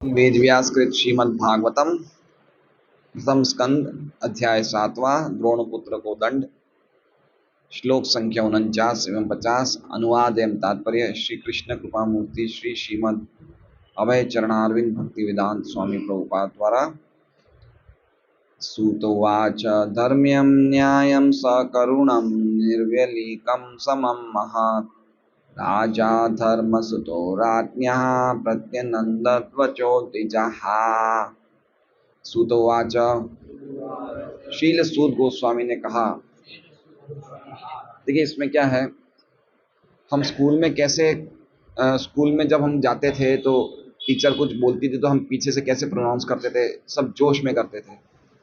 वेदव्यासकृत श्रीमद्भागवतम प्रथम स्कंद अध्याय 7वां द्रोणपुत्र को दंड। श्लोक संख्या 49 एवं 50। अनुवाद एवं तात्पर्य श्री कृष्ण कृपा मूर्ति श्री श्रीमद अभय चरणारविंद भक्ति वेदांत स्वामी प्रभुपाद द्वारा। सूतोवाच धर्म्यं न्यायं सकरुणं निर्व्यलीकं समं महत् राजा धर्मसुतो राज्ञः प्रत्यनन्दत्वचोद्विजः। सूतोवाच शील सूत गोस्वामी ने कहा। देखिए इसमें क्या है, हम स्कूल में कैसे स्कूल में जब हम जाते थे तो टीचर कुछ बोलती थी तो हम पीछे से कैसे प्रोनाउंस करते थे, सब जोश में करते थे।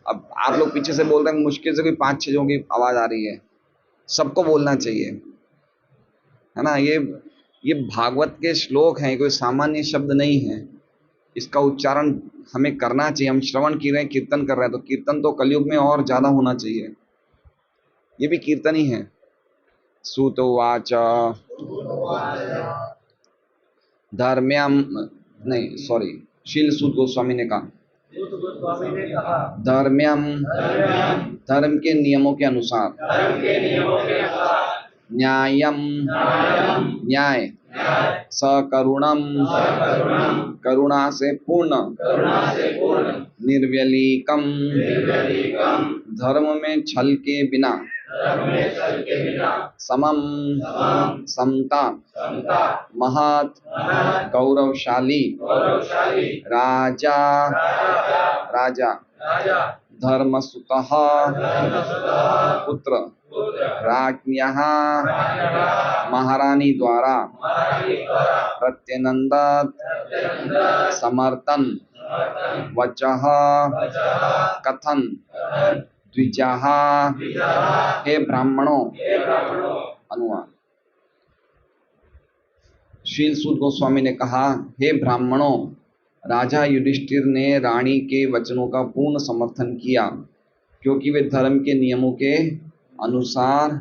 अब आप लोग पीछे से बोल रहे हैं, मुश्किल से कोई 5-6 जों की आवाज आ रही है, सबको बोलना चाहिए, है ना। ये भागवत के श्लोक हैं, कोई सामान्य शब्द नहीं है। इसका उच्चारण हमें करना चाहिए। हम श्रवण कर रहे हैं, कीर्तन कर रहे हैं, तो कीर्तन तो कलयुग में और ज्यादा होना चाहिए। ये भी कीर्तन ही है। सूतोवाच धर्म्यम नहीं सॉरी शील सूत गोस्वामी ने कहा धर्म्यम धर्म के नियमों के अनुसार, न्यायम न्याय, सकरुणम करुणा से पूर्ण, निर्व्यलीकम धर्म में छल के बिना, समम समता, महत गौरवशाली, राजा राजा, धर्मसुतः पुत्र, राज्ञः महारानी द्वारा, प्रत्यनंदत समर्थन, वचः कथन, द्विजः हे ब्राह्मणों। अनुवाद। शील सूत गोस्वामी ने कहा, हे ब्राह्मणों, राजा युधिष्ठिर ने रानी के वचनों का पूर्ण समर्थन किया, क्योंकि वे धर्म के नियमों के अनुसार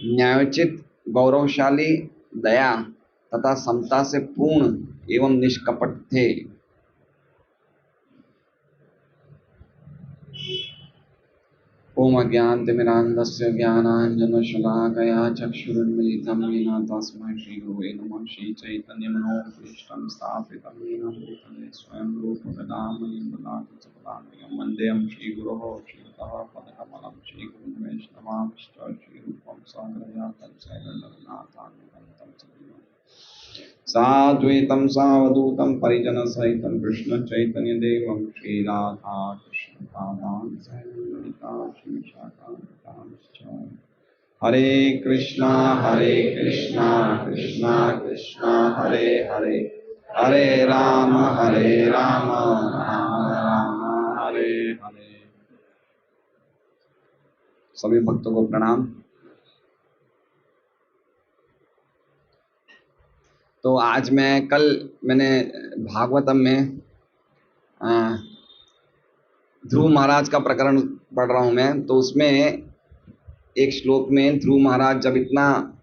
न्यायोचित, गौरवशाली, दया तथा समता से पूर्ण एवं निष्कपट थे। ओम अज्ञानतिमिरान्धस्य ज्ञानाञ्जनशलाकया चक्षुरुन्मीलितं येन तस्मै श्रीगुरवे नमः। श्रीचैतन्यमनोभीष्टं स्थापितं येन भूतले स्वयं रूपकदामयं ददाति च पदान्तिकं। वन्देऽहं श्रीगुरोः श्रीयुतः पदकमलं। श्रीगुरुं वैष्णवांश्च श्रीरूपं साग्रजातं शैलजगन्नाथान्वितं च साद्वैतं सावधूतं परिजनसहितं कृष्ण चैतन्यदेवं श्रीराधा कृष्ण पादान् सहगणललिता श्रीविशाखान्वितांश्च। हरे कृष्णा कृष्णा कृष्णा हरे हरे, हरे राम राम राम हरे हरे। सभी भक्तों को प्रणाम। तो आज मैंने भागवतम में ध्रुव महाराज का प्रकरण पढ़ रहा हूं मैं। तो उसमें एक श्लोक में ध्रुव महाराज जब इतना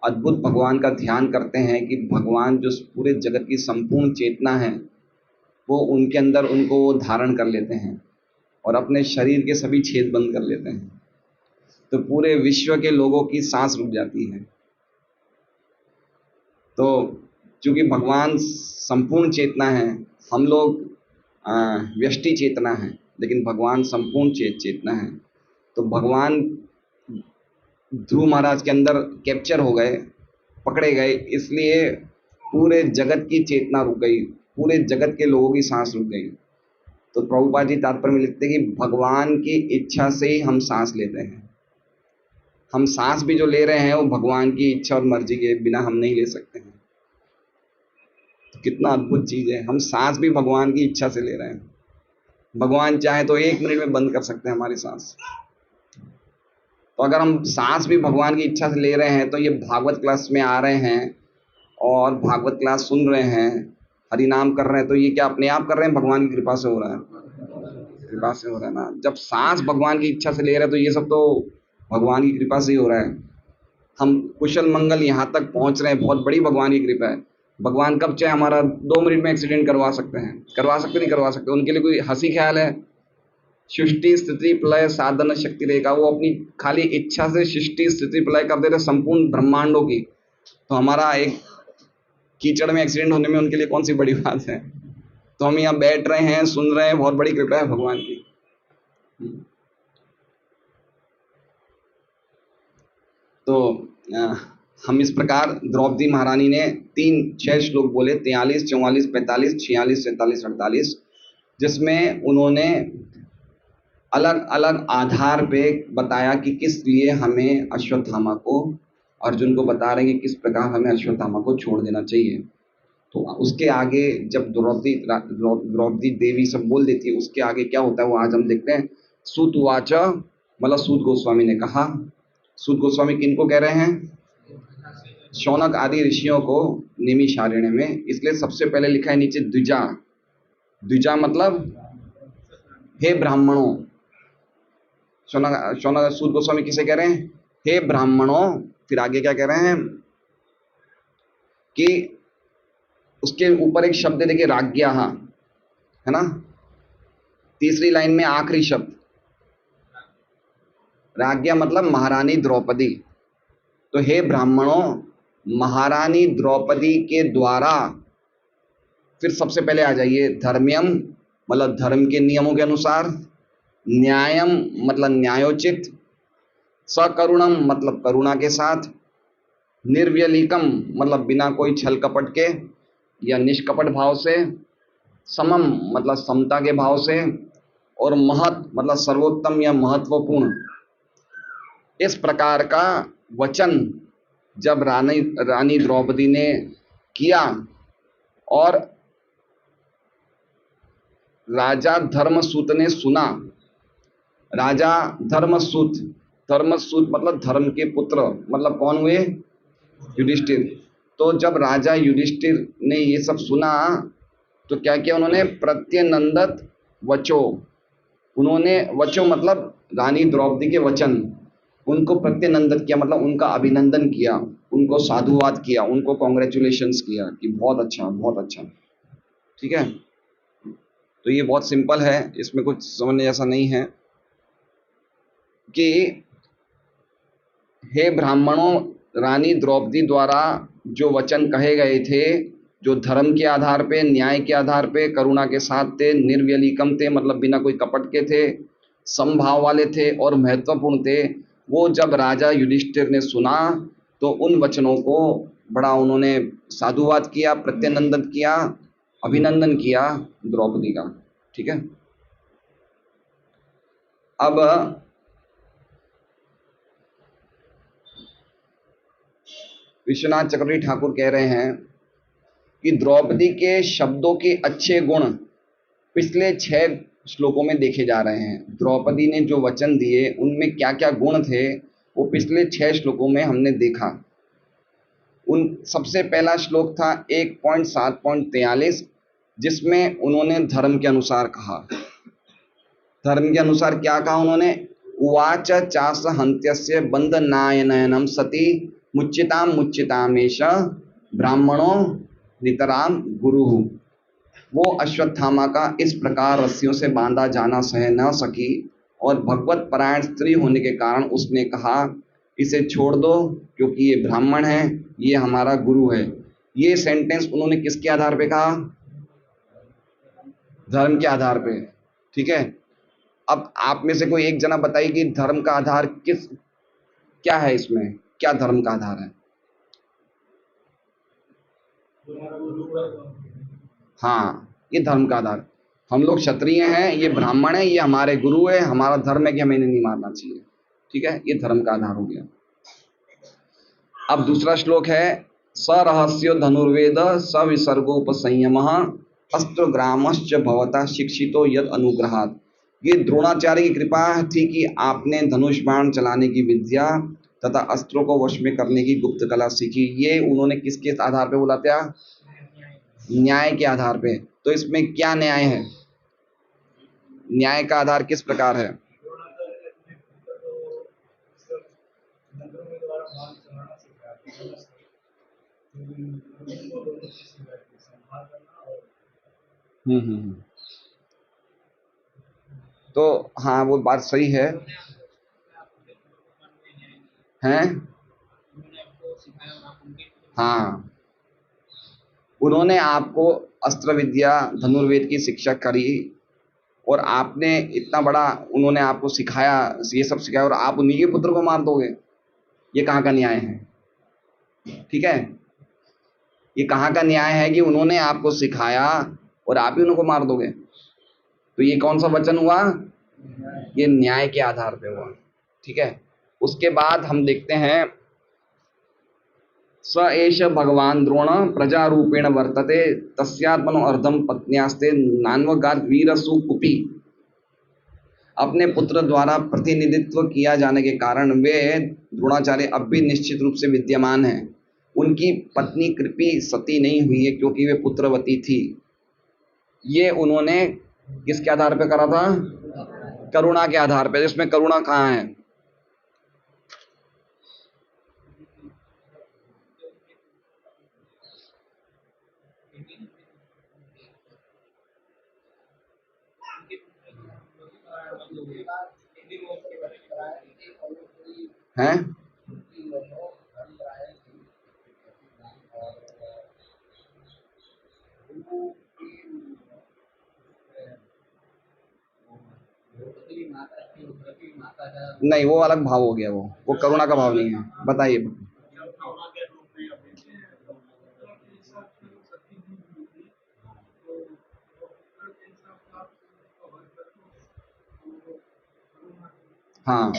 अद्भुत भगवान का ध्यान करते हैं कि भगवान जो पूरे जगत की संपूर्ण चेतना है वो उनके अंदर उनको वो धारण कर लेते हैं और अपने शरीर के सभी छेद बंद कर लेते हैं, तो पूरे विश्व के लोगों की सांस रुक जाती है। तो चूंकि भगवान संपूर्ण चेतना है, हम लोग व्यष्टि चेतना है, लेकिन भगवान संपूर्ण चेतना है। तो भगवान ध्रुव महाराज के अंदर कैप्चर हो गए, पकड़े गए, इसलिए पूरे जगत की चेतना रुक गई, पूरे जगत के लोगों की सांस रुक गई। तो प्रभुपाद जी तात्पर्य में लिखते हैं कि भगवान की इच्छा से ही हम सांस लेते हैं। हम सांस भी जो ले रहे हैं वो भगवान की इच्छा और मर्जी के बिना हम नहीं ले सकते हैं। तो कितना अद्भुत चीज है, हम सांस भी भगवान की इच्छा से ले रहे हैं। भगवान चाहे तो 1 मिनट में बंद कर सकते हैं हमारी सांस। तो अगर हम सांस भी भगवान की इच्छा से ले रहे हैं, तो ये भागवत क्लास में आ रहे हैं और भागवत क्लास सुन रहे हैं, हरि नाम कर रहे हैं, तो ये क्या अपने आप कर रहे हैं? भगवान की कृपा से हो रहा है, कृपा से हो रहा है ना। जब सांस भगवान की इच्छा से ले रहे हैं तो ये सब तो भगवान की कृपा से ही हो रहा है। हम कुशल मंगल यहाँ तक पहुंच रहे हैं, बहुत बड़ी भगवान की कृपा है। भगवान कब चाहे हमारा 2 मिनट में एक्सीडेंट करवा सकते हैं, करवा सकते नहीं करवा सकते, उनके लिए कोई हंसी ख्याल है? सृष्टि स्थिति प्रलय साधन शक्ति रेखा, वो अपनी खाली इच्छा से सृष्टि स्थिति प्रलय कर दे रहे संपूर्ण ब्रह्मांडों की। तो हमारा एक कीचड़ में एक्सीडेंट होने में उनके लिए कौन सी बड़ी बात है? तो हम यहाँ बैठ रहे हैं, सुन रहे हैं, बहुत बड़ी कृपा है भगवान की। तो अ, हम इस प्रकार द्रौपदी महारानी ने 6 श्लोक बोले, 43, 44, 45, 46, 47, 48, जिसमें उन्होंने अलग अलग आधार पे बताया कि किस लिए हमें अश्वत्थामा को, अर्जुन को बता रहे हैं कि किस प्रकार हमें अश्वत्थामा को छोड़ देना चाहिए। तो उसके आगे जब द्रौपदी देवी सब बोल देती है, उसके आगे क्या होता है वो आज हम देखते हैं। सूत उवाच, मतलब सूत गोस्वामी ने कहा। सूत गोस्वामी किनको कह रहे हैं? शौनक आदि ऋषियों को निमिषारण्य में। इसलिए सबसे पहले लिखा है नीचे द्विजा। द्विजा मतलब हे ब्राह्मणों। शौनक शौनक सूत गोस्वामी किसे कह रहे हैं? हे ब्राह्मणों। फिर आगे क्या कह रहे हैं कि उसके ऊपर एक शब्द देखिए राज्ञा, है ना, तीसरी लाइन में आखिरी शब्द राज्ञा मतलब महारानी द्रौपदी। तो हे ब्राह्मणों, महारानी द्रौपदी के द्वारा, फिर सबसे पहले आ जाइए धर्म्यम मतलब धर्म के नियमों के अनुसार, न्यायम मतलब न्यायोचित, सकरुणम मतलब करुणा के साथ, निर्व्यलिकम मतलब बिना कोई छल कपट के या निष्कपट भाव से, समम मतलब समता के भाव से, और महत मतलब सर्वोत्तम या महत्वपूर्ण। इस प्रकार का वचन जब रानी द्रौपदी ने किया और राजा धर्मसूत ने सुना। राजा धर्मसूत, धर्मसूत मतलब धर्म के पुत्र, मतलब कौन हुए? युधिष्ठिर। तो जब राजा युधिष्ठिर ने ये सब सुना तो क्या किया उन्होंने? प्रत्यनंदत वचो, उन्होंने वचो मतलब रानी द्रौपदी के वचन, उनको प्रत्यनंदत किया मतलब उनका अभिनंदन किया, उनको साधुवाद किया, उनको कॉन्ग्रेचुलेशंस किया कि बहुत अच्छा बहुत अच्छा। ठीक है, तो ये बहुत सिंपल है, इसमें कुछ समझने जैसा नहीं है कि हे ब्राह्मणों, रानी द्रौपदी द्वारा जो वचन कहे गए थे, जो धर्म के आधार पे, न्याय के आधार पे, करुणा के साथ थे, निर्व्यलिकम थे मतलब बिना कोई कपट के थे, समभाव वाले थे और महत्वपूर्ण थे, वो जब राजा युधिष्ठिर ने सुना तो उन वचनों को बड़ा उन्होंने साधुवाद किया, प्रत्यनंदन किया, अभिनंदन किया द्रौपदी का। ठीक है, अब विश्वनाथ चक्रवर्ती ठाकुर कह रहे हैं कि द्रौपदी के शब्दों के अच्छे गुण पिछले 6 श्लोकों में देखे जा रहे हैं। द्रौपदी ने जो वचन दिए उनमें क्या क्या गुण थे वो पिछले 6 श्लोकों में हमने देखा। उन सबसे पहला श्लोक था 1.7.43, जिसमें उन्होंने धर्म के अनुसार कहा। धर्म के अनुसार क्या कहा उन्होंने? उवाच चास हंत्यस्य बंधनायनयनम सती मुच्चिताम मुच्चितामेश ब्राह्मणों नितराम गुरु। वो अश्वत्थामा का इस प्रकार रस्सियों से बांधा जाना सह न सकी और भगवत परायण स्त्री होने के कारण उसने कहा इसे छोड़ दो क्योंकि ये ब्राह्मण है, ये हमारा गुरु है। ये सेंटेंस उन्होंने किसके आधार पे कहा? धर्म के आधार पे। ठीक है, अब आप में से कोई एक जना बताइए कि धर्म का आधार किस, क्या है इसमें, क्या धर्म का आधार है? हाँ, ये धर्म का आधार। हम लोग क्षत्रिय हैं, ये ब्राह्मण है, ये हमारे गुरु है, हमारा धर्म है कि हमें इन्हें नहीं मारना चाहिए। ठीक है, ये धर्म का आधार हो गया। अब दूसरा श्लोक है स रहस्यो धनुर्वेद स विसर्गोपसंयम अस्त्रग्रामश्च भवता शिक्षितो यद अनुग्रहात्। ये द्रोणाचार्य की कृपा थी कि आपने धनुष बाण चलाने की विद्या तथा अस्त्रों को वश में करने की गुप्त कला सीखी। ये उन्होंने किसके आधार पे बोला था? न्याय के आधार पे। तो इसमें क्या न्याय है? न्याय का आधार किस प्रकार है? हम्म। तो हाँ, वो बात सही है। हैं। हाँ, उन्होंने आपको अस्त्र विद्या धनुर्वेद की शिक्षा करी, और आपने इतना बड़ा, उन्होंने आपको सिखाया, ये सब सिखाया, और आप उन्हीं के पुत्र को मार दोगे? ये कहाँ का न्याय है? ठीक है, ये कहाँ का न्याय है कि उन्होंने आपको सिखाया और आप ही उनको मार दोगे? तो ये कौन सा वचन हुआ? ये न्याय के आधार पे हुआ। ठीक है, उसके बाद हम देखते हैं, स एष भगवान द्रोण प्रजारूपेण वर्तते तस्यात्मनो अर्धम पत्न्यास्ते नान्वगाद वीरसु कुपी। अपने पुत्र द्वारा प्रतिनिधित्व किया जाने के कारण वे द्रोणाचार्य अब भी निश्चित रूप से विद्यमान हैं। उनकी पत्नी कृपि सती नहीं हुई है क्योंकि वे पुत्रवती थी। ये उन्होंने किसके आधार पे करा था? करुणा के आधार पे। इसमें करुणा कहाँ है? हैं? नहीं, वो अलग भाव हो गया, वो करुणा का भाव नहीं है। बताइए। हाँ,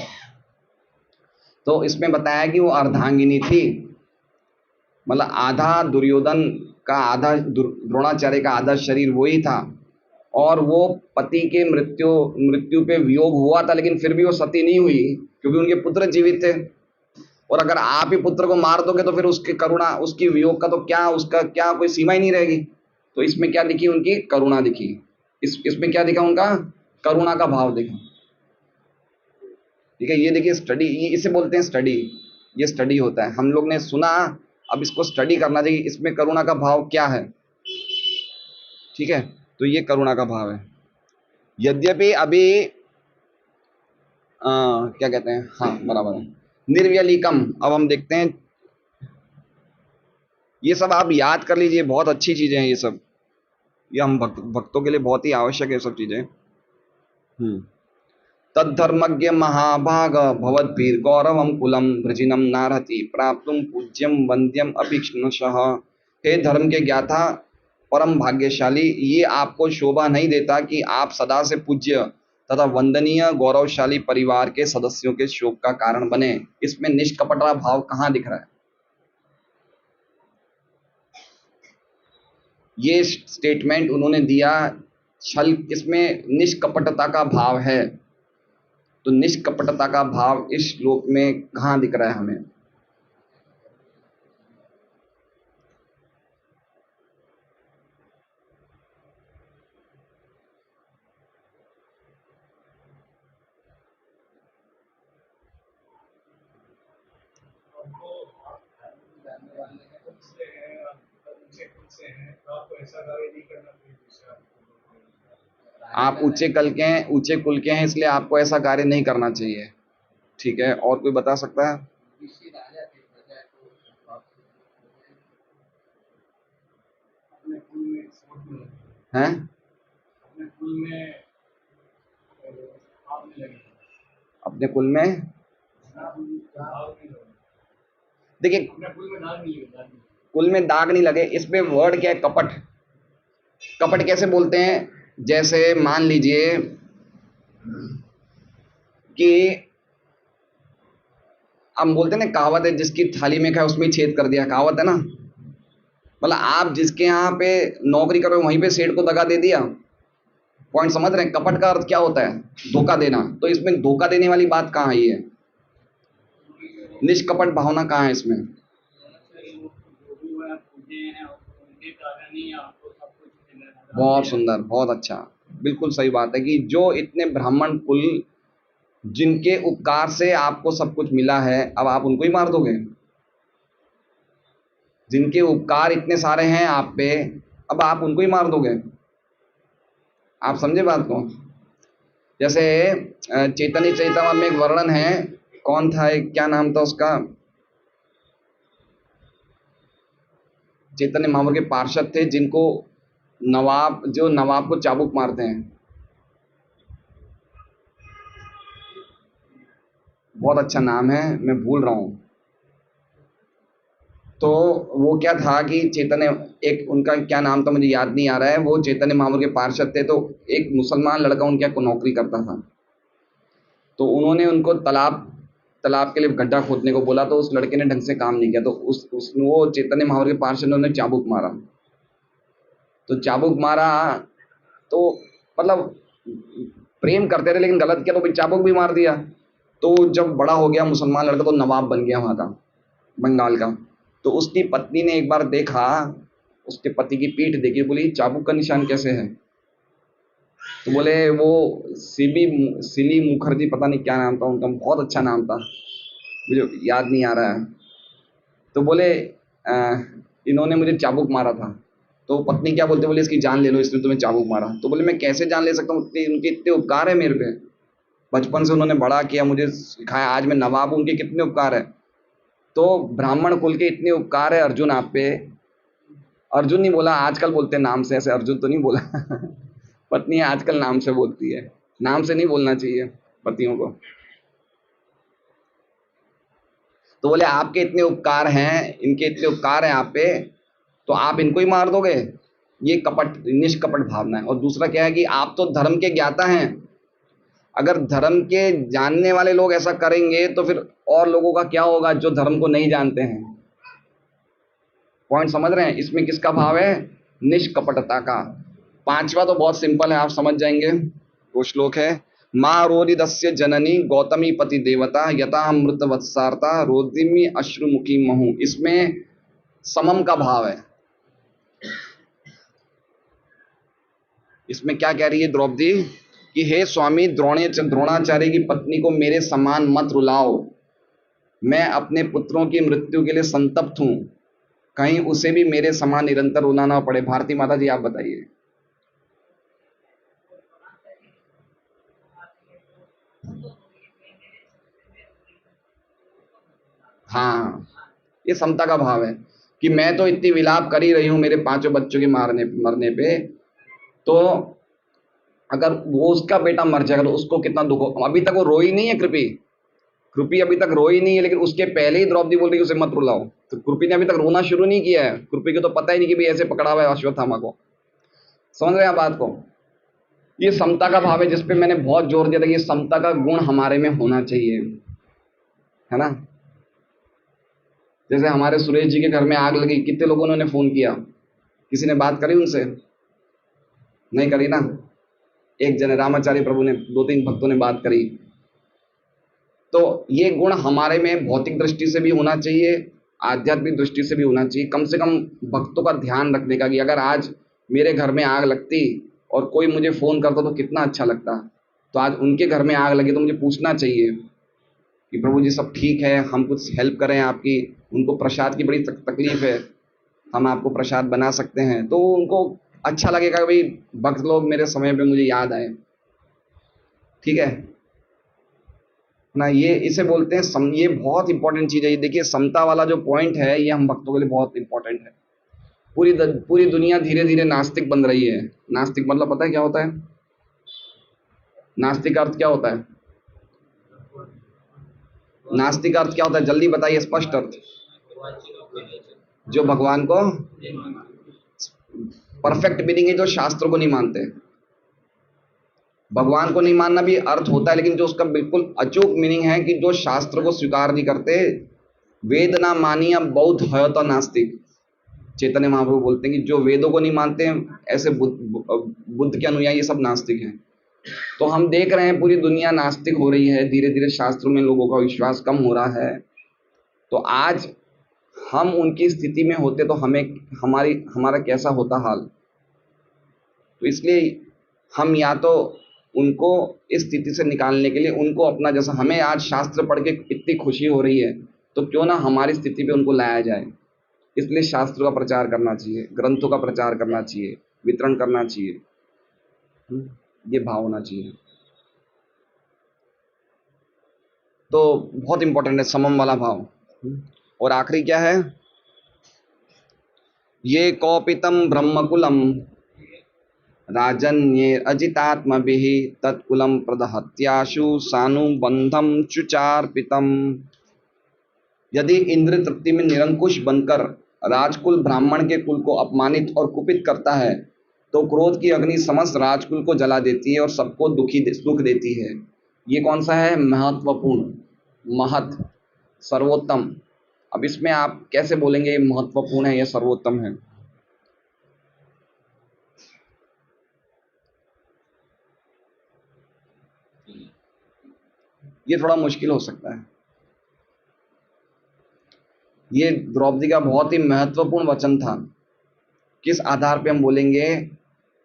तो इसमें बताया कि वो अर्धांगिनी थी, मतलब आधा दुर्योधन का, आधा द्रोणाचार्य का आधा शरीर वो ही था, और वो पति के मृत्यु पे वियोग हुआ था, लेकिन फिर भी वो सती नहीं हुई क्योंकि उनके पुत्र जीवित थे। और अगर आप ही पुत्र को मार दोगे तो फिर उसकी करुणा, उसकी वियोग का तो क्या, उसका क्या कोई सीमा ही नहीं रहेगी। तो इसमें क्या दिखी? उनकी करुणा दिखी। इसमें क्या दिखा? उनका करुणा का भाव दिखा। ठीक है, ये देखिए स्टडी, ये इसे बोलते हैं स्टडी। ये स्टडी होता है, हम लोग ने सुना, अब इसको स्टडी करना चाहिए, इसमें करुणा का भाव क्या है। ठीक है, तो ये करुणा का भाव है। यद्यपि अभी क्या कहते हैं, हाँ बराबर है, निर्व्यलिकम। अब हम देखते हैं, ये सब आप याद कर लीजिए, बहुत अच्छी चीजें हैं ये सब। ये हम भक्तों के लिए बहुत ही आवश्यक है ये सब चीजें। तद्धर्मज्ञ महाभाग भवद्भिर गौरवम कुलम वृजिनम नारहति प्राप्तुम पूज्यम वंद्यम अभिष्णुषः। हे धर्म के ज्ञाता, परम भाग्यशाली, ये आपको शोभा नहीं देता कि आप सदा से पूज्य तथा वंदनीय गौरवशाली परिवार के सदस्यों के शोक का कारण बने। इसमें निष्कपटा भाव कहाँ दिख रहा है? ये स्टेटमेंट उन्होंने दिया, छल, इसमें निष्कपटता का भाव है। तो निष्कपटता का भाव इस श्लोक में कहाँ दिख रहा है हमें? आप ऊंचे कुल के हैं, इसलिए आपको ऐसा कार्य नहीं करना चाहिए। ठीक है, और कोई बता सकता है? हैं? अपने कुल में, देखिए, कुल में दाग नहीं लगे, इसमें वर्ड क्या है? कपट। कपट कैसे बोलते हैं? जैसे मान लीजिए कि हम बोलते हैं ना, कहावत है, जिसकी थाली में खाए उसमें ही छेद कर दिया, कहावत है ना। मतलब आप जिसके यहाँ पे नौकरी कर रहे हो वहीं पे सेठ को दगा दे दिया। पॉइंट समझ रहे हैं? कपट का अर्थ क्या होता है? धोखा देना। तो इसमें धोखा देने वाली बात कहाँ है? ये निष्कपट भावना कहाँ है इसमें? बहुत सुंदर, बहुत अच्छा, बिल्कुल सही बात है कि जो इतने ब्राह्मण कुल, जिनके उपकार से आपको सब कुछ मिला है, अब आप उनको ही मार दोगे? जिनके उपकार इतने सारे हैं आप पे, अब आप उनको ही मार दोगे? आप समझे बात को? जैसे चैतन्य चैतन्य में एक वर्णन है, कौन था, एक क्या नाम था उसका, चैतन्य महाप्रभु के पार्षद थे जिनको नवाब, जो नवाब को चाबुक मारते हैं, बहुत अच्छा नाम है, मैं भूल रहा हूँ। तो वो क्या था कि चैतन्य, एक उनका क्या नाम था मुझे याद नहीं आ रहा है, वो चैतन्य महाप्रभु के पार्षद थे। तो एक मुसलमान लड़का उनके यहाँ नौकरी करता था, तो उन्होंने उनको तालाब तालाब के लिए गड्ढा खोदने को बोला, तो उस लड़के ने ढंग से काम नहीं किया, तो उस वो चैतन्य महाप्रभु के पार्षद ने उन्हें चाबुक मारा। तो चाबुक मारा तो मतलब प्रेम करते थे लेकिन गलत किया, तो भाई चाबुक भी मार दिया। तो जब बड़ा हो गया मुसलमान लड़का, तो नवाब बन गया वहाँ का, बंगाल का। तो उसकी पत्नी ने एक बार देखा, उसके पति की पीठ देखी, बोली चाबुक का निशान कैसे है? तो बोले वो सिली मुखर्जी, पता नहीं क्या नाम था उनका, बहुत अच्छा नाम था, मुझे याद नहीं आ रहा है। तो बोले इन्होंने मुझे चाबुक मारा था। तो पत्नी क्या बोलते, बोले इसकी जान ले लो, इसने तुम्हें चाबुक मारा। तो बोले मैं कैसे जान ले सकता हूँ, उनके इतने उपकार है मेरे पे, बचपन से उन्होंने बड़ा किया, मुझे सिखाया, आज मैं नवाब हूं, उनके कितने उपकार है। तो ब्राह्मण कुल के इतने उपकार है अर्जुन आप पे, अर्जुन नहीं बोला, आजकल बोलते हैं नाम से, ऐसे अर्जुन तो नहीं बोला पत्नी आजकल नाम से बोलती है, नाम से नहीं बोलना चाहिए पतियों को। तो बोले आपके इतने उपकार हैं, इनके इतने उपकार हैं आप पे, तो आप इनको ही मार दोगे? ये कपट, निष्कपट भावना है। और दूसरा क्या है कि आप तो धर्म के ज्ञाता हैं, अगर धर्म के जानने वाले लोग ऐसा करेंगे तो फिर और लोगों का क्या होगा जो धर्म को नहीं जानते हैं? पॉइंट समझ रहे हैं? इसमें किसका भाव है? निष्कपटता का। पांचवा तो बहुत सिंपल है, आप समझ जाएंगे। वो श्लोक है, माँ रोदिदस्य जननी गौतमी पति देवता यथा अमृत वत्सारता रोदिमी अश्रुमुखी महु। इसमें समम का भाव है। इसमें क्या कह रही है द्रौपदी कि हे स्वामी द्रोणाचार्य की पत्नी को मेरे समान मत रुलाओ, मैं अपने पुत्रों की मृत्यु के लिए संतप्त हूं, कहीं उसे भी मेरे समान निरंतर रोना ना पड़े। भारती माता जी आप बताइए। हाँ, ये समता का भाव है कि मैं तो इतनी विलाप कर ही रही हूं मेरे पांचों बच्चों के मारने मरने पे, तो अगर वो उसका बेटा मर जाएगा तो उसको कितना दुख हो। अभी तक वो रोई नहीं है कृपी, कृपी अभी तक रोई नहीं है, लेकिन उसके पहले ही द्रौपदी बोल रही है उसे मत रुलाओ। तो कृपी ने अभी तक रोना शुरू नहीं किया है, कृपी को तो पता ही नहीं कि भाई ऐसे पकड़ा हुआ है अश्वत्थामा को। समझ रहे हैं बात को? ये समता का भाव है जिसपे मैंने बहुत जोर दिया था, ये समता का गुण हमारे में होना चाहिए, है ना? जैसे हमारे सुरेश जी के घर में आग लगी, कितने लोगों ने फोन किया, किसी ने बात करी उनसे? नहीं करी ना। एक जन रामाचार्य प्रभु ने, दो तीन भक्तों ने बात करी। तो ये गुण हमारे में भौतिक दृष्टि से भी होना चाहिए, आध्यात्मिक दृष्टि से भी होना चाहिए, कम से कम भक्तों का ध्यान रखने का कि अगर आज मेरे घर में आग लगती और कोई मुझे फोन करता तो कितना अच्छा लगता। तो आज उनके घर में आग लगी तो मुझे पूछना चाहिए कि प्रभु जी सब ठीक है, हम कुछ हेल्प करें आपकी, उनको प्रसाद की बड़ी तकलीफ है, हम आपको प्रसाद बना सकते हैं, तो उनको अच्छा लगेगा कि भाई भक्त लोग मेरे समय पे मुझे याद आए। ठीक है ना? ये इसे बोलते हैं ये बहुत इंपॉर्टेंट चीज है। ये देखिए समता वाला जो पॉइंट है ये हम भक्तों के लिए बहुत इंपॉर्टेंट है। पूरी दुनिया धीरे धीरे नास्तिक बन रही है। नास्तिक मतलब पता है क्या होता है? नास्तिक का अर्थ क्या होता है? नास्तिक का अर्थ क्या होता है, जल्दी बताइए, स्पष्ट अर्थ। जो भगवान को, परफेक्ट मीनिंग है जो शास्त्र को नहीं मानते। भगवान को नहीं मानना भी अर्थ होता है, लेकिन जो उसका बिल्कुल अचूक मीनिंग है कि जो शास्त्र को स्वीकार नहीं करते। वेद ना मानिया बौद्ध है तो नास्तिक। चैतन्य महाप्रभु बोलते हैं कि जो वेदों को नहीं मानते हैं ऐसे बुद्ध के अनुयायी, ये सब नास्तिक हैं। तो हम देख रहे हैं पूरी दुनिया नास्तिक हो रही है, धीरे धीरे शास्त्रों में लोगों का विश्वास कम हो रहा है। तो आज हम उनकी स्थिति में होते तो हमें हमारा कैसा होता हाल। तो इसलिए हम या तो उनको इस स्थिति से निकालने के लिए उनको अपना, जैसा हमें आज शास्त्र पढ़ के इतनी खुशी हो रही है, तो क्यों ना हमारी स्थिति पे उनको लाया जाए। इसलिए शास्त्रों का प्रचार करना चाहिए, ग्रंथों का प्रचार करना चाहिए, वितरण करना चाहिए। ये भाव होना चाहिए। तो बहुत इंपॉर्टेंट है समम वाला भाव। और आखिरी क्या है? ये कौपितम ब्रह्मकुलम राजन्ये अजितात्मभिः तत्कुलम प्रदहत्याशु सानुबंधम चुचार्पितम। यदि इंद्र तृप्ति में निरंकुश बनकर राजकुल ब्राह्मण के कुल को अपमानित और कुपित करता है तो क्रोध की अग्नि समस्त राजकुल को जला देती है और सबको दुख देती है। ये कौन सा है? महत्वपूर्ण, महत, सर्वोत्तम। अब इसमें आप कैसे बोलेंगे ये महत्वपूर्ण है या सर्वोत्तम है? ये थोड़ा मुश्किल हो सकता है। ये द्रौपदी का बहुत ही महत्वपूर्ण वचन था। किस आधार पे हम बोलेंगे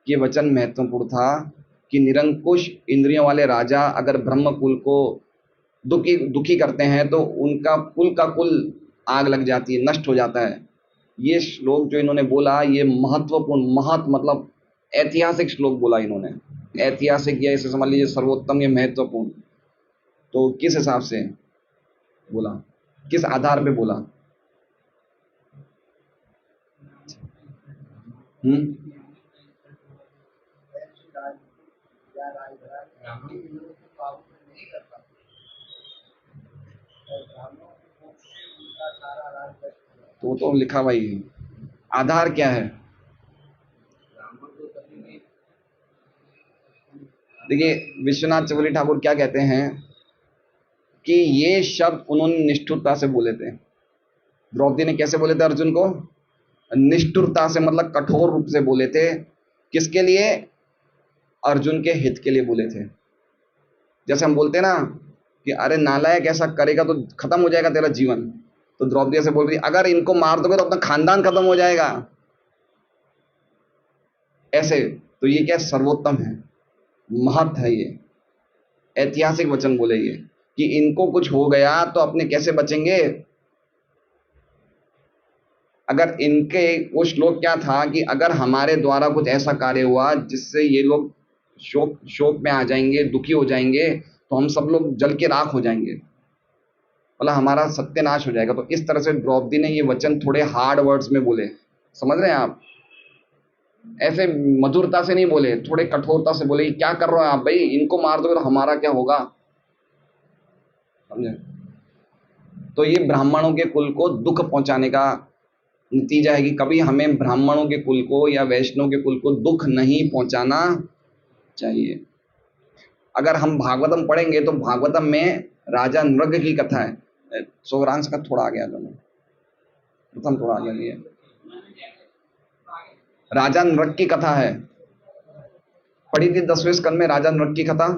कि वचन महत्वपूर्ण था? कि निरंकुश इंद्रियों वाले राजा अगर ब्रह्म कुल को दुखी करते हैं तो उनका कुल आग लग जाती है, नष्ट हो जाता है। ये श्लोक जो इन्होंने बोला ये महत्वपूर्ण, महत मतलब ऐतिहासिक श्लोक बोला इन्होंने। ऐतिहासिक या इसे समझ लीजिए सर्वोत्तम या महत्वपूर्ण। तो किस हिसाब से बोला, किस आधार पे बोला? हम्म तो वो तो लिखा भाई है। आधार क्या है? देखिए विश्वनाथ चक्रवर्ती ठाकुर क्या कहते हैं कि ये शब्द उन्होंने निष्ठुरता से बोले थे। द्रौपदी ने कैसे बोले थे अर्जुन को? निष्ठुरता से, मतलब कठोर रूप से बोले थे। किसके लिए? अर्जुन के हित के लिए बोले थे। जैसे हम बोलते हैं ना कि अरे नालायक ऐसा करेगा तो खत्म हो जाएगा तेरा जीवन, तो द्रौपदी ऐसे बोल रही अगर इनको मार दोगे तो अपना खानदान खत्म हो जाएगा, ऐसे। तो ये क्या सर्वोत्तम है, महत है, ये ऐतिहासिक वचन बोले ये कि इनको कुछ हो गया तो अपने कैसे बचेंगे। अगर इनके वो श्लोक क्या था कि अगर हमारे द्वारा कुछ ऐसा कार्य हुआ जिससे ये लोग शोक शोक में आ जाएंगे, दुखी हो जाएंगे, तो हम सब लोग जल के राख हो जाएंगे, मतलब हमारा सत्यानाश हो जाएगा। तो इस तरह से द्रौपदी ने ये वचन थोड़े हार्ड वर्ड्स में बोले। समझ रहे हैं आप? ऐसे मधुरता से नहीं बोले, थोड़े कठोरता से बोले। क्या कर रहे हो आप भाई, इनको मार दोगे तो हमारा क्या होगा? समझे? तो ये ब्राह्मणों के कुल को दुख पहुंचाने का नतीजा है कि कभी हमें ब्राह्मणों के कुल को या वैष्णव के कुल को दुख नहीं पहुंचाना चाहिए। अगर हम भागवतम पढ़ेंगे तो भागवतम में राजा नृग की कथा है। सोवरांश का थोड़ा आ गया, दोनों प्रथम थोड़ा आगे लिए, राजा नृग की कथा है। पढ़ी थी 10वें स्कंद में राजा नृग की कथा।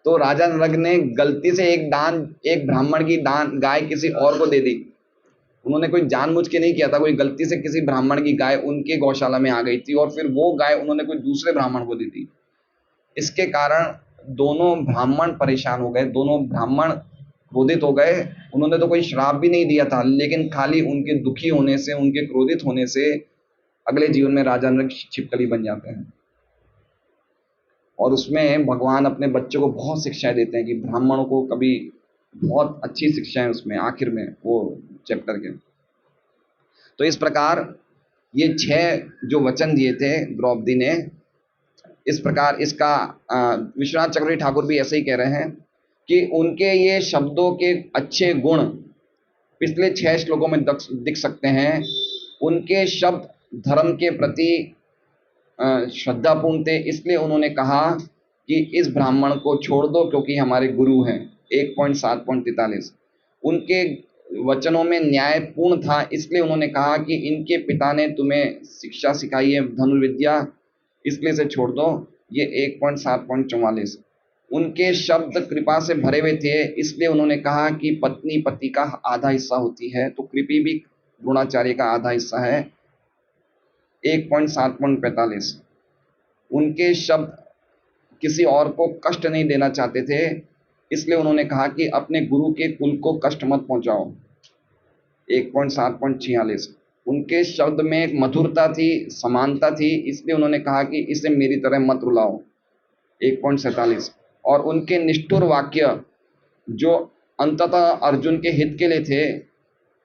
तो राजा नृग ने गलती से एक ब्राह्मण की दान गाय किसी और को दे दी। उन्होंने कोई जानबूझ के नहीं किया था, कोई गलती से किसी ब्राह्मण की गाय उनके गौशाला में आ गई थी और फिर वो गाय उन्होंने कोई दूसरे ब्राह्मण को दे दी। इसके कारण दोनों ब्राह्मण परेशान हो गए, दोनों ब्राह्मण क्रोधित हो गए। उन्होंने तो कोई श्राप भी नहीं दिया था, लेकिन खाली उनके दुखी होने से, उनके क्रोधित होने से अगले जीवन में राजा नृग छिपकली बन जाते हैं। और उसमें भगवान अपने बच्चों को बहुत शिक्षाएं देते हैं कि ब्राह्मणों को कभी, बहुत अच्छी शिक्षाएं उसमें आखिर में वो चैप्टर के। तो इस प्रकार ये 6 जो वचन दिए थे द्रौपदी ने, इस प्रकार इसका विश्वनाथ चक्रवर्ती ठाकुर भी ऐसे ही कह रहे हैं कि उनके ये शब्दों के अच्छे गुण पिछले 6 श्लोकों में दिख सकते हैं। उनके शब्द धर्म के प्रति श्रद्धापूर्ण थे, इसलिए उन्होंने कहा कि इस ब्राह्मण को छोड़ दो क्योंकि हमारे गुरु हैं। 1.7.43 उनके वचनों में न्यायपूर्ण था, इसलिए उन्होंने कहा कि इनके पिता ने तुम्हें शिक्षा सिखाई है धनुर्विद्या, इसलिए इसे छोड़ दो। ये 1.7.44 उनके शब्द कृपा से भरे हुए थे, इसलिए उन्होंने कहा कि पत्नी पति का आधा हिस्सा होती है, तो कृपी भी द्रोणाचार्य का आधा हिस्सा है। 1.7.45 उनके शब्द किसी और को कष्ट नहीं देना चाहते थे, इसलिए उन्होंने कहा कि अपने गुरु के कुल को कष्ट मत पहुंचाओ। 1.7.46 उनके शब्द में एक मधुरता थी, समानता थी, इसलिए उन्होंने कहा कि इसे मेरी तरह मत रुलाओ। 1.47 और उनके निष्ठुर वाक्य जो अंततः अर्जुन के हित के लिए थे,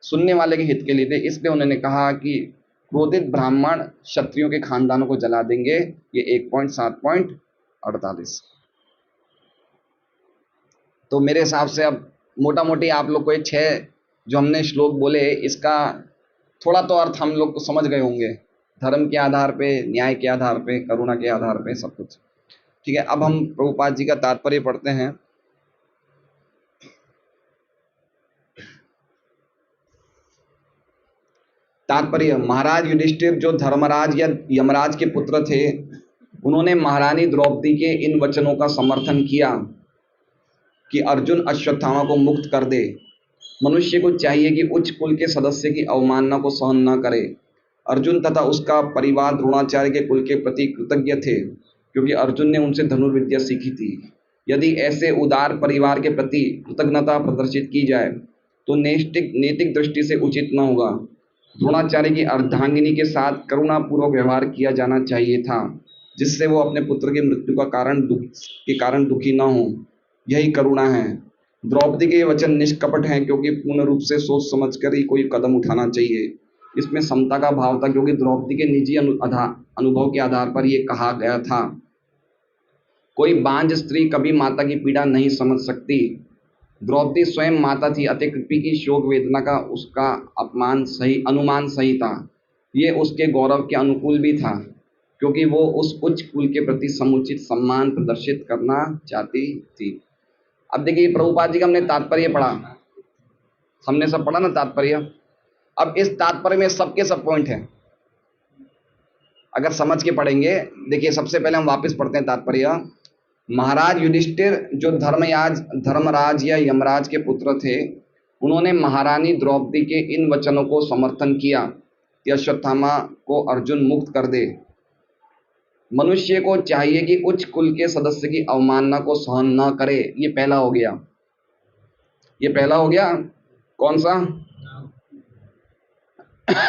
सुनने वाले के हित के लिए थे, इसलिए उन्होंने कहा कि क्रोधित ब्राह्मण क्षत्रियों के खानदानों को जला देंगे। ये 1.7.48। तो मेरे हिसाब से अब मोटा मोटी आप लोग को ये 6 जो हमने श्लोक बोले, इसका थोड़ा तो अर्थ हम लोग को समझ गए होंगे, धर्म के आधार पे, न्याय के आधार पे, करुणा के आधार पे, सब कुछ। ठीक है, अब हम प्रभुपाद जी का तात्पर्य पढ़ते हैं। तात्पर्य, महाराज युधिष्ठिर जो धर्मराज या यमराज के पुत्र थे, उन्होंने महारानी द्रौपदी के इन वचनों का समर्थन किया कि अर्जुन अश्वत्थामा को मुक्त कर दे। मनुष्य को चाहिए कि उच्च कुल के सदस्य की अवमानना को सहन न करे। अर्जुन तथा उसका परिवार द्रोणाचार्य के कुल के प्रति कृतज्ञ थे, क्योंकि अर्जुन ने उनसे धनुर्विद्या सीखी थी। यदि ऐसे उदार परिवार के प्रति कृतज्ञता प्रदर्शित की जाए तो नैतिक दृष्टि से उचित न होगा। द्रोणाचार्य की अर्धांगिनी के साथ करुणापूर्वक व्यवहार किया जाना चाहिए था, जिससे वो अपने पुत्र की मृत्यु का कारण दुखी न हो। यही करुणा है। द्रौपदी के ये वचन निष्कपट हैं, क्योंकि पूर्ण रूप से सोच समझकर ही कोई कदम उठाना चाहिए। इसमें समता का भाव था, क्योंकि द्रौपदी के निजी अनुभव के आधार पर यह कहा गया था। कोई बांझ स्त्री कभी माता की पीड़ा नहीं समझ सकती। द्रौपदी स्वयं माता थी, अतः कृपी की शोक वेदना का उसका अनुमान सही था। ये उसके गौरव के अनुकूल भी था, क्योंकि वो उस उच्च कुल के प्रति समुचित सम्मान प्रदर्शित करना चाहती थी। अब देखिए, प्रभुपाद जी का हमने तात्पर्य पढ़ा, हमने सब पढ़ा ना तात्पर्य। अब इस तात्पर्य में सबके सब पॉइंट है, अगर समझ के पढ़ेंगे। देखिए, सबसे पहले हम वापस पढ़ते हैं तात्पर्य। महाराज युधिष्ठिर जो धर्मराज या यमराज के पुत्र थे, उन्होंने महारानी द्रौपदी के इन वचनों को समर्थन किया कि अश्वत्थामा को अर्जुन मुक्त कर दे। मनुष्य को चाहिए कि उच्च कुल के सदस्य की अवमानना को सहन न करे। ये पहला हो गया। ये पहला हो गया कौन सा?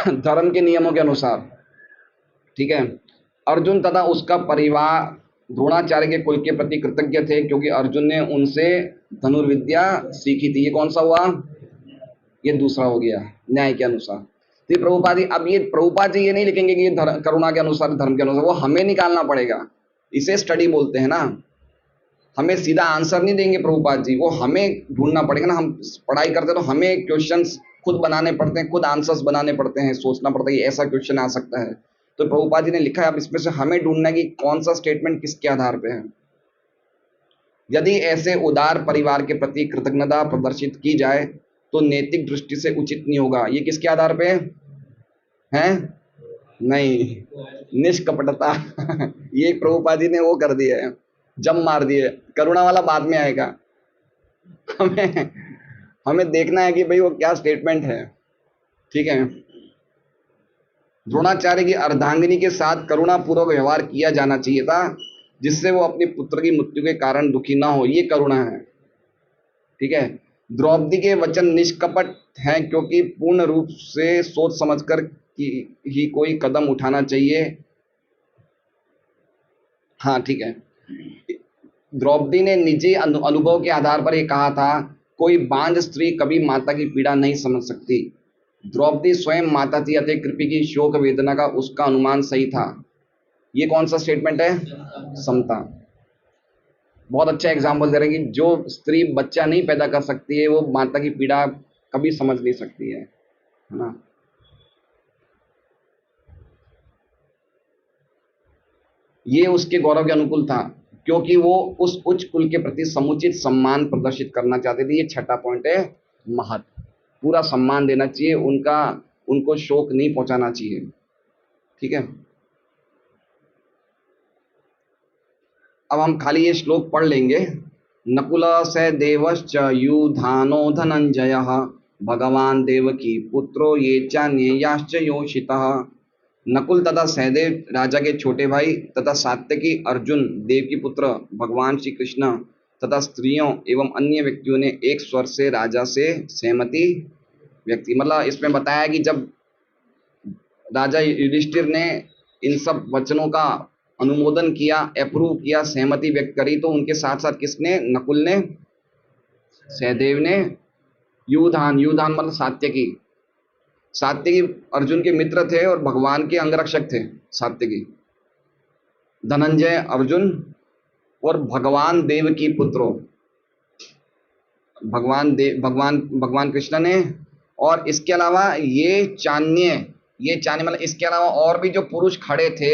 धर्म के नियमों के अनुसार। ठीक है। अर्जुन तथा उसका परिवार द्रोणाचार्य के कुल के प्रति कृतज्ञ थे, क्योंकि अर्जुन ने उनसे धनुर्विद्या सीखी थी। ये कौन सा हुआ? ये दूसरा हो गया, न्याय के अनुसार। तो ये प्रभुपाद जी, अब ये प्रभुपाद जी ये नहीं लिखेंगे कि ये करुणा के अनुसार, धर्म के अनुसार, वो हमें निकालना पड़ेगा। इसे स्टडी बोलते हैं ना। हमें सीधा आंसर नहीं देंगे प्रभुपाद जी, वो हमें ढूंढना पड़ेगा ना। हम पढ़ाई करते तो हमें क्वेश्चंस खुद बनाने पड़ते हैं, खुद आंसर्स बनाने पड़ते हैं, सोचना पड़ता है कि ऐसा क्वेश्चन आ सकता है। तो प्रभुपाद जी ने लिखा है, अब इसमें से हमें ढूंढना है कि कौन सा स्टेटमेंट किसके आधार पे है। यदि ऐसे उदार परिवार के प्रति कृतज्ञता प्रदर्शित की जाए तो नैतिक दृष्टि से उचित नहीं होगा। ये किसके आधार पे है? नहीं, निष्कपटता। ये प्रभुपाद जी ने वो कर दिया है, जम मार दिए। करुणा वाला बाद में आएगा। हमें देखना है कि भाई वो क्या स्टेटमेंट है। ठीक है। द्रोणाचार्य की अर्धांगिनी के साथ करुणापूर्वक व्यवहार किया जाना चाहिए था, जिससे वो अपने पुत्र की मृत्यु के कारण दुखी ना हो। ये करुणा है। ठीक है। द्रौपदी के वचन निष्कपट हैं, क्योंकि पूर्ण रूप से सोच समझकर ही कोई कदम उठाना चाहिए। हाँ, ठीक है। द्रौपदी ने निजी अनुभव के आधार पर यह कहा था, कोई बांझ स्त्री कभी माता की पीड़ा नहीं समझ सकती। द्रौपदी स्वयं माता थी, अतः कृपी की शोक वेदना का उसका अनुमान सही था। ये कौन सा स्टेटमेंट है? समता। बहुत अच्छा एग्जाम्पल दे रहे हैं कि जो स्त्री बच्चा नहीं पैदा कर सकती है, वो माता की पीड़ा कभी समझ नहीं सकती है ना। ये उसके गौरव के अनुकूल था, क्योंकि वो उस उच्च कुल के प्रति समुचित सम्मान प्रदर्शित करना चाहते थे। ये छठा पॉइंट है, महत्व। पूरा सम्मान देना चाहिए, उनको शोक नहीं पहुंचाना चाहिए। ठीक है। अब हम खाली ये श्लोक पढ़ लेंगे। नकुल स देवश्च युधानो धनंजय भगवान देवकी पुत्रो ये चान्येयाश्च योषितः। नकुल तथा सहदेव राजा के छोटे भाई तथा सात्यकी अर्जुन देव की पुत्र भगवान श्री कृष्ण तथा स्त्रियों एवं अन्य व्यक्तियों ने एक स्वर से राजा से सहमति व्यक्त की। मतलब इसमें बताया कि जब राजा युधिष्ठिर ने इन सब वचनों का अनुमोदन किया, अप्रूव किया, सहमति व्यक्त करी, तो उनके साथ साथ किसने? नकुल ने, सहदेव ने, युधान, युधान मतलब सात्यकी, सात्यकी अर्जुन के मित्र थे और भगवान के अंगरक्षक थे सात्यकी, धनंजय अर्जुन और भगवान देव की पुत्रों, भगवान कृष्ण ने। और इसके अलावा ये चान्य मतलब इसके अलावा और भी जो पुरुष खड़े थे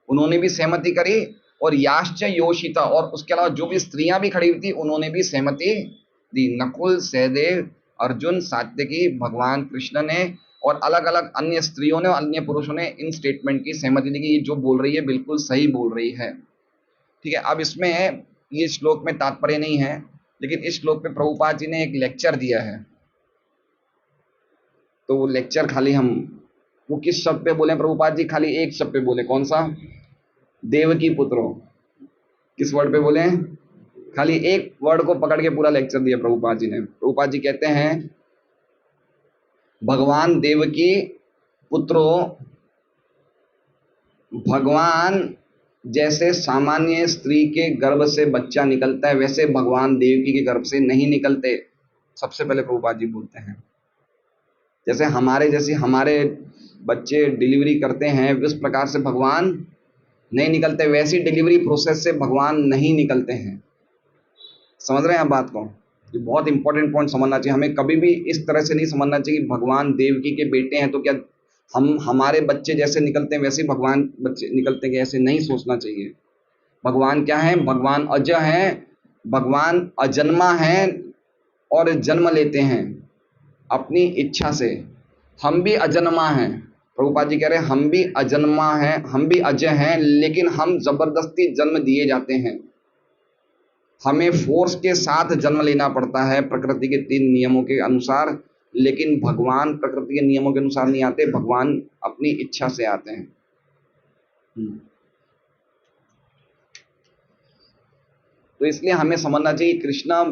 उन्होंने भी सहमति करी, और याश्च योषिता, और उसके अलावा जो भी स्त्रियां भी खड़ी हुई थी उन्होंने भी सहमति दी। नकुल, सहदेव, अर्जुन, सात्यकी, भगवान कृष्ण ने और अलग अलग अन्य स्त्रियों ने और अन्य पुरुषों ने इन स्टेटमेंट की सहमति दी कि ये जो बोल रही है बिल्कुल सही बोल रही है। ठीक है, अब इसमें ये श्लोक में तात्पर्य नहीं है, लेकिन इस श्लोक पे प्रभुपाद जी ने एक लेक्चर दिया है, तो वो लेक्चर खाली हम वो किस शब्द पे बोले प्रभुपाद जी? खाली एक शब्द पे बोले, कौन सा? देव की पुत्रों। किस वर्ड पे बोले? खाली एक वर्ड को पकड़ के पूरा लेक्चर दिया प्रभुपाद जी ने। प्रभुपाद जी कहते हैं भगवान देव की पुत्रों, भगवान जैसे सामान्य स्त्री के गर्भ से बच्चा निकलता है वैसे भगवान देवकी के गर्भ से नहीं निकलते। सबसे पहले प्रभुपाद जी बोलते हैं जैसे हमारे बच्चे डिलीवरी करते हैं उस प्रकार से भगवान नहीं निकलते, वैसी डिलीवरी प्रोसेस से भगवान नहीं निकलते हैं। समझ रहे हैं आप बात को? ये बहुत इंपॉर्टेंट पॉइंट समझना चाहिए हमें। कभी भी इस तरह से नहीं समझना चाहिए कि भगवान देवकी के बेटे हैं तो क्या हमारे बच्चे जैसे निकलते हैं वैसे भगवान बच्चे निकलते हैं, ऐसे नहीं सोचना चाहिए। भगवान क्या है? भगवान अज है, भगवान अजन्मा है और जन्म लेते हैं अपनी इच्छा से। हम भी अजन्मा हैं, प्रभुपाद जी कह रहे हैं हम भी अजन्मा हैं, हम भी अजय हैं, लेकिन हम जबरदस्ती जन्म दिए जाते हैं। हमें फोर्स के साथ जन्म लेना पड़ता है प्रकृति के 3 नियमों के अनुसार, लेकिन भगवान प्रकृति के नियमों के अनुसार नहीं आते, भगवान अपनी इच्छा से आते हैं। तो इसलिए हमें समझना चाहिए कृष्ण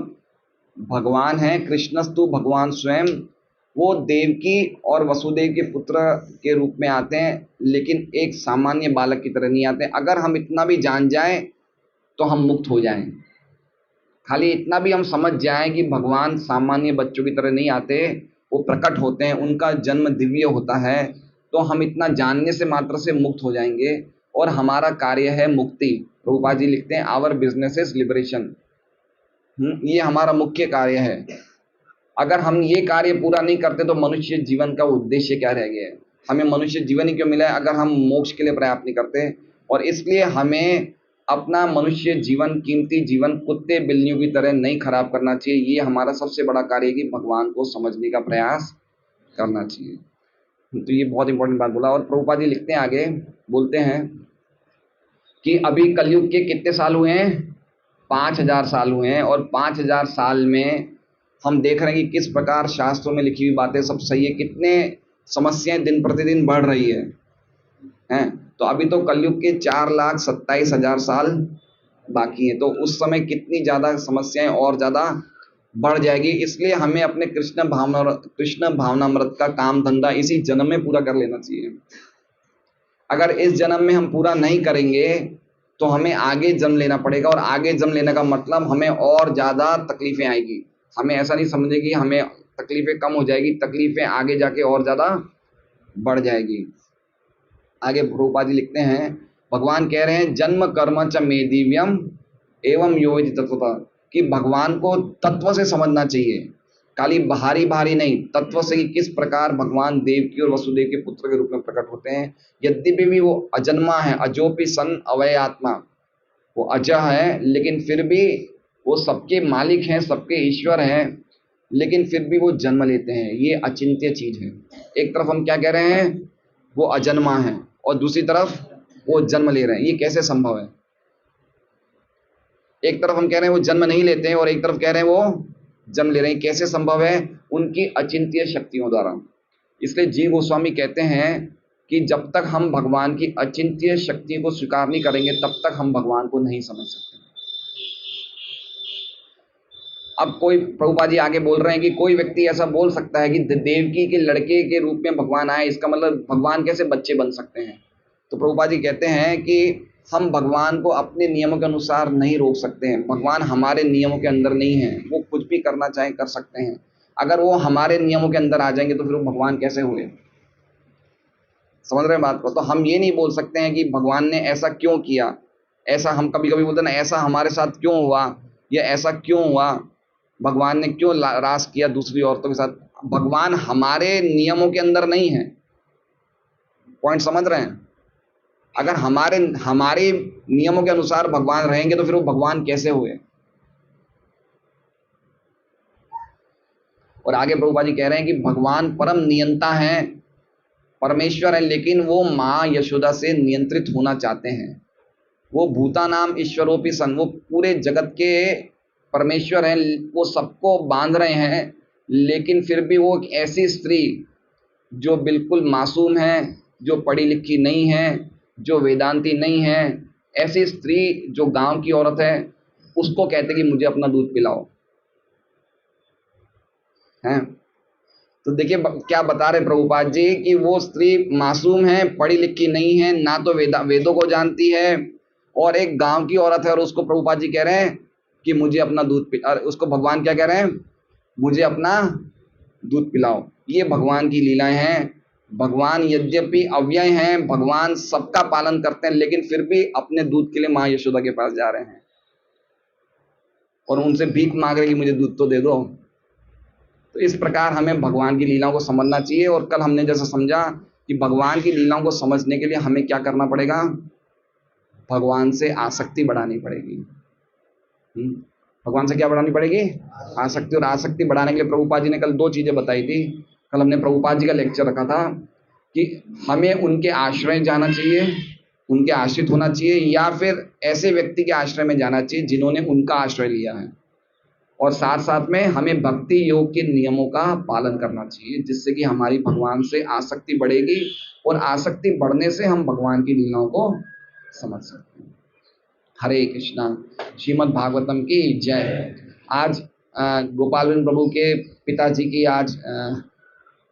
भगवान है, कृष्णस्तु भगवान स्वयं, वो देवकी और वसुदेव के पुत्र के रूप में आते हैं, लेकिन एक सामान्य बालक की तरह नहीं आते। अगर हम इतना भी जान जाएं तो हम मुक्त हो जाएं। खाली इतना भी हम समझ जाएं कि भगवान सामान्य बच्चों की तरह नहीं आते, वो प्रकट होते हैं, उनका जन्म दिव्य होता है, तो हम इतना जानने से मात्र से मुक्त हो जाएंगे और हमारा कार्य है मुक्ति। प्रभुपाद जी लिखते हैं आवर बिजनेस इज लिबरेशन। ये हमारा मुख्य कार्य है। अगर हम ये कार्य पूरा नहीं करते तो मनुष्य जीवन का उद्देश्य क्या रह गया है? हमें मनुष्य जीवन ही क्यों मिला है अगर हम मोक्ष के लिए प्रयास नहीं करते? और इसलिए हमें अपना मनुष्य जीवन, कीमती जीवन कुत्ते बिल्लियों की तरह नहीं खराब करना चाहिए। ये हमारा सबसे बड़ा कार्य है कि भगवान को समझने का प्रयास करना चाहिए। तो ये बहुत इंपॉर्टेंट बात बोला। और प्रभुपाद जी लिखते हैं आगे, बोलते हैं कि अभी कलयुग के कितने साल हुए हैं? 5000 साल हुए हैं, और 5000 साल में हम देख रहे हैं कि किस प्रकार शास्त्रों में लिखी हुई बातें सब सही है, कितने समस्याएं दिन प्रतिदिन बढ़ रही है हैं। तो अभी तो कलयुग के 4,27,000 साल बाकी है, तो उस समय कितनी ज्यादा समस्याएं और ज्यादा बढ़ जाएगी। इसलिए हमें अपने कृष्ण भावनामृत का काम धंधा इसी जन्म में पूरा कर लेना चाहिए। अगर इस जन्म में हम पूरा नहीं करेंगे तो हमें आगे जन्म लेना पड़ेगा, और आगे जन्म लेने का मतलब हमें और ज्यादा तकलीफें आएगी। हमें ऐसा नहीं समझे कि हमें तकलीफें कम हो जाएगी, तकलीफें आगे जाके और ज्यादा बढ़ जाएगी। आगे प्रभुपाद जी लिखते हैं, भगवान कह रहे हैं जन्म कर्म च मे दिव्यम एवं योजित तत्वतः, कि भगवान को तत्व से समझना चाहिए, खाली भारी नहीं, तत्व से कि किस प्रकार भगवान देवकी और वसुदेव के पुत्र के रूप में प्रकट होते हैं। यद्यपि भी वो अजन्मा है, अजोपि सन अवय आत्मा, वो अजय है लेकिन फिर भी वो सबके मालिक हैं, सबके ईश्वर हैं, लेकिन फिर भी वो जन्म लेते हैं। ये अचिंत्य चीज है। एक तरफ हम क्या कह रहे हैं? वो अजन्मा है, और दूसरी तरफ वो जन्म ले रहे हैं। ये कैसे संभव है? एक तरफ हम कह रहे हैं वो जन्म नहीं लेते हैं और एक तरफ कह रहे हैं वो जन्म ले रहे हैं। कैसे संभव है? उनकी अचिंत्य शक्तियों द्वारा। इसलिए जीव गोस्वामी कहते हैं कि जब तक हम भगवान की अचिंत्य शक्ति को स्वीकार नहीं करेंगे तब तक हम भगवान को नहीं समझ सकते। अब कोई प्रभुपाद जी आगे बोल रहे हैं कि कोई व्यक्ति ऐसा बोल सकता है कि देवकी के लड़के के रूप में भगवान आए, इसका मतलब भगवान कैसे बच्चे बन सकते हैं? तो प्रभुपाद जी कहते हैं कि हम भगवान को अपने नियमों के अनुसार नहीं रोक सकते हैं। भगवान हमारे नियमों के अंदर नहीं है, वो कुछ भी करना चाहे कर सकते हैं। अगर वो हमारे नियमों के अंदर आ जाएंगे तो फिर वो भगवान कैसे हुए? समझ रहे हैं बात को? तो हम ये नहीं बोल सकते हैं कि भगवान ने ऐसा क्यों किया। ऐसा हम कभी कभी बोलते हैं ना, ऐसा हमारे साथ क्यों हुआ, या ऐसा क्यों हुआ, भगवान ने क्यों रास किया दूसरी औरतों के साथ। भगवान हमारे नियमों के अंदर नहीं है। पॉइंट समझ रहे हैं? अगर हमारे हमारे नियमों के अनुसार भगवान रहेंगे तो फिर वो भगवान कैसे हुए? और आगे प्रभुपाद जी कह रहे हैं कि भगवान परम नियंता हैं, परमेश्वर है, लेकिन वो माँ यशोदा से नियंत्रित होना चाहते हैं। वो भूता नाम ईश्वरोपी सन, वो पूरे जगत के परमेश्वर हैं, वो सबको बांध रहे हैं, लेकिन फिर भी वो एक ऐसी स्त्री जो बिल्कुल मासूम है, जो पढ़ी लिखी नहीं है, जो वेदांती नहीं है, ऐसी स्त्री जो गांव की औरत है, उसको कहते कि मुझे अपना दूध पिलाओ। हैं? तो देखिए क्या बता रहे प्रभुपाद जी कि वो स्त्री मासूम है, पढ़ी लिखी नहीं है, ना तो वेदों को जानती है, और एक गांव की औरत है, और उसको प्रभुपाद जी कह रहे हैं कि मुझे अपना दूध पिला। उसको भगवान क्या कह रहे हैं? मुझे अपना दूध पिलाओ। ये भगवान की लीलाएं हैं। भगवान यद्यपि अव्यय हैं, भगवान सबका पालन करते हैं, लेकिन फिर भी अपने दूध के लिए माँ यशोदा के पास जा रहे हैं और उनसे भीख मांग रहे कि मुझे दूध तो दे दो। तो इस प्रकार हमें भगवान की लीलाओं को समझना चाहिए। और कल हमने जैसा समझा कि भगवान की लीलाओं को समझने के लिए हमें क्या करना पड़ेगा? भगवान से आसक्ति बढ़ानी पड़ेगी। भगवान से क्या बढ़ानी पड़ेगी? आसक्ति। और आसक्ति बढ़ाने के लिए प्रभुपाद जी ने कल दो चीजें बताई थी। कल हमने प्रभुपाद जी का लेक्चर रखा था कि हमें उनके आश्रय जाना चाहिए, उनके आश्रित होना चाहिए, या फिर ऐसे व्यक्ति के आश्रय में जाना चाहिए जिन्होंने उनका आश्रय लिया है। और साथ साथ में हमें भक्ति योग के नियमों का पालन करना चाहिए, जिससे कि हमारी भगवान से आसक्ति बढ़ेगी, और आसक्ति बढ़ने से हम भगवान की लीलाओं को समझ सकते हैं। हरे कृष्णा। श्रीमद् भागवतम की जय। आज गोपाल प्रभु के पिताजी की आज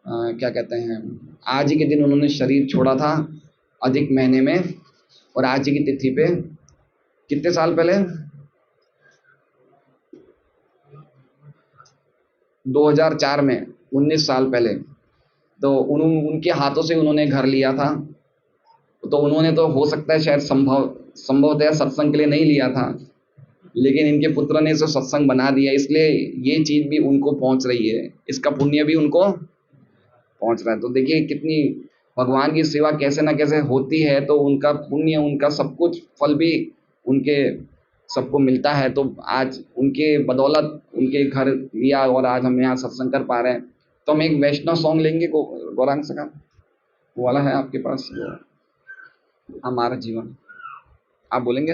क्या कहते हैं, आज ही के दिन उन्होंने शरीर छोड़ा था, अधिक महीने में। और आज ही की तिथि पे कितने साल पहले? 2004 में, 19 साल पहले। तो उनके हाथों से उन्होंने घर लिया था। तो उन्होंने तो हो सकता है शायद संभवतः सत्संग के लिए नहीं लिया था, लेकिन इनके पुत्र ने इसे सत्संग बना दिया, इसलिए ये चीज भी उनको पहुंच रही है, इसका पुण्य भी उनको पहुंच रहा है। तो देखिए कितनी भगवान की सेवा कैसे ना कैसे होती है, तो उनका पुण्य, उनका सब कुछ फल भी उनके सबको मिलता है। तो आज उनके बदौलत उनके घर लिया और आज हम यहाँ सत्संग कर पा रहे हैं। तो हम एक वैष्णव सॉन्ग लेंगे गौरांग का, वो वाला है आपके पास, हमारा जीवन, आप बोलेंगे?